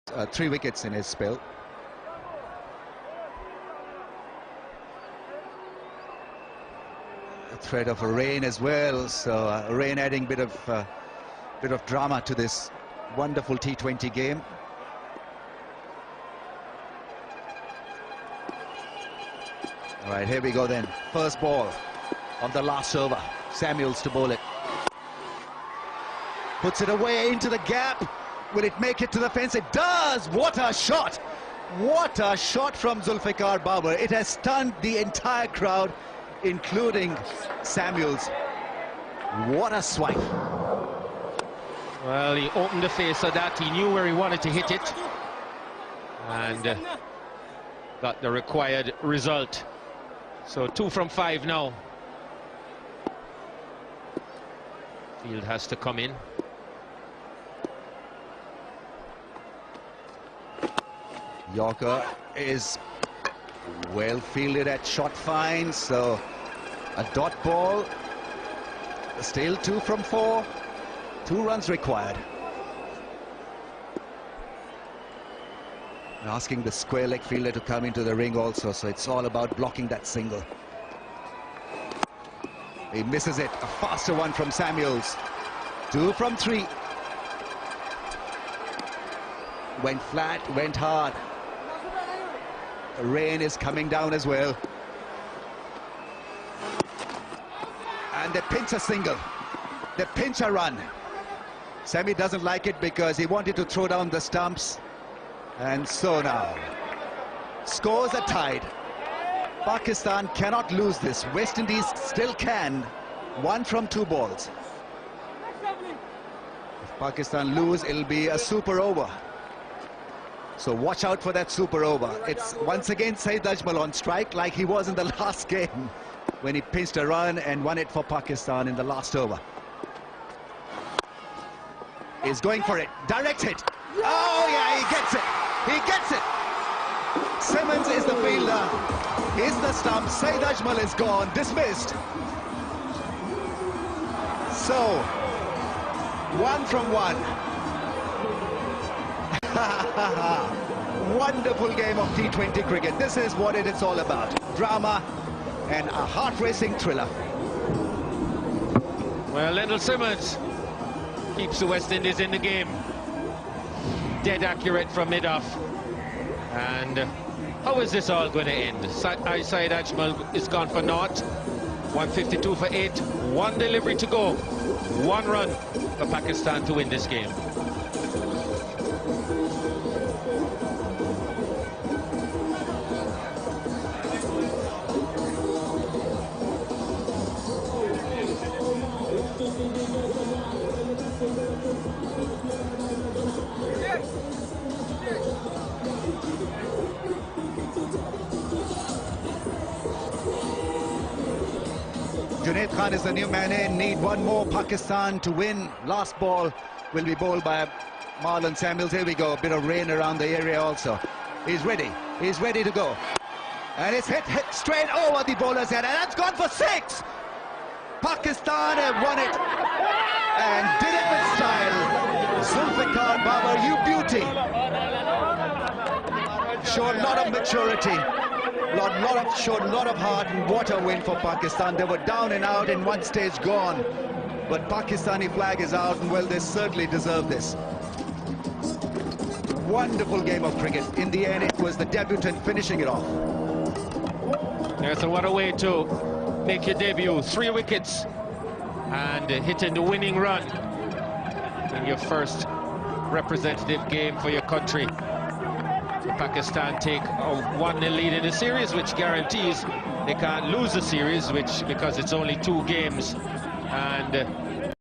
3 wickets in his spell. A threat of a rain as well, so rain adding bit of drama to this wonderful T20 game. All right, here we go then. First ball of the last over. Samuels to bowl it. Puts it away into the gap. Will it make it to the fence? It does! What a shot! What a shot from Zulfikar Babar. It has stunned the entire crowd, including Samuels. What a swipe. Well, he opened the face of that. He knew where he wanted to hit it. And got the required result. So 2 from 5 now. Field has to come in. Yorker is well fielded at shot fine, so a dot ball. Still 2 from 4. 2 runs required. Asking the square leg fielder to come into the ring also, so it's all about blocking that single. He misses it. A faster one from Samuels. 2 from 3. Went flat, went hard. The rain is coming down as well. And they pinch a single. They pinch a run. Sammy doesn't like it because he wanted to throw down the stumps. And so now, scores are tied. Pakistan cannot lose this. West Indies still can. 1 from 2 balls. If Pakistan lose, it'll be a super over. So watch out for that super over. It's once again Saeed Ajmal on strike, like he was in the last game when he pinched a run and won it for Pakistan in the last over. He's going for it. Direct hit. Oh yeah, he gets it. He gets it. Simmons is the fielder. He's the stump. Saeed Ajmal is gone. Dismissed. So 1 from 1. Wonderful game of T20 cricket. This is what it's all about. Drama and a heart-racing thriller. Well, Lendl Simmons keeps the West Indies in the game. Dead accurate from mid-off. And how is this all going to end? Saeed Ajmal is gone for naught. 152 for 8. 1 delivery to go. 1 run for Pakistan to win this game. Junaid Khan is the new man in. Need 1 more Pakistan to win. Last ball will be bowled by Marlon Samuels. Here we go. A bit of rain around the area also. He's ready. He's ready to go. And it's hit straight over the bowler's head. And that's gone for 6. Pakistan have won it. And did it with style. Zulfikar Babar, you beauty. Showed a lot of maturity. Showed a lot of heart, and what a win for Pakistan. They were down and out in one stage, gone. But Pakistani flag is out, and well, they certainly deserve this. Wonderful game of cricket. In the end, it was the debutant finishing it off. Yeah, so what a way to make your debut. 3 wickets and hitting the winning run in your first representative game for your country. Pakistan take a 1-0 lead in the series, which guarantees they can't lose the series, because it's only 2 games, and